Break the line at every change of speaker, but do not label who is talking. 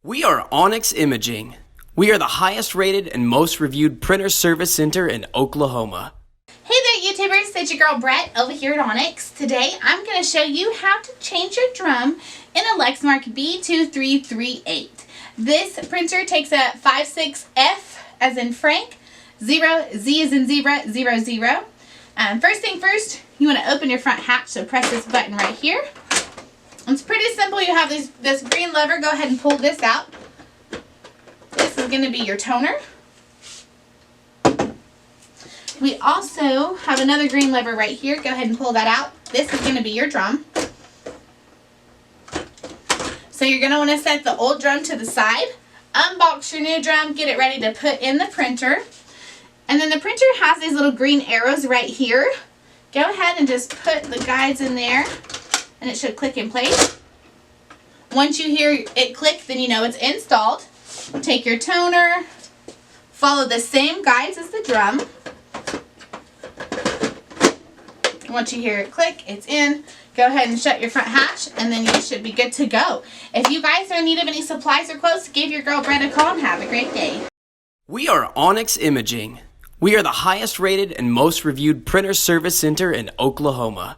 We are Onyx Imaging. We are the highest rated and most reviewed printer service center in Oklahoma.
Hey there YouTubers, it's your girl Brett over here at Onyx. Today I'm going to show you how to change your drum in a Lexmark B2338. This printer takes a 56F as in Frank, 0, Z as in zebra, 0, 0. First thing first, you want to open your front hatch, so press this button right here. It's pretty simple. You have this green lever. Go ahead and pull this out. This is going to be your toner. We also have another green lever right here. Go ahead and pull that out. This is going to be your drum. So you're going to want to set the old drum to the side. Unbox your new drum. Get it ready to put in the printer. And then the printer has these little green arrows right here. Go ahead and just put the guides in there. And it should click in place. Once you hear it click, then you know it's installed. Take your toner, follow the same guides as the drum. Once you hear it click, it's in. Go ahead and shut your front hatch, and then you should be good to go. If you guys are in need of any supplies or quotes, give your girl Brett a call and have a great day.
We are Onyx Imaging. We are the highest rated and most reviewed printer service center in Oklahoma.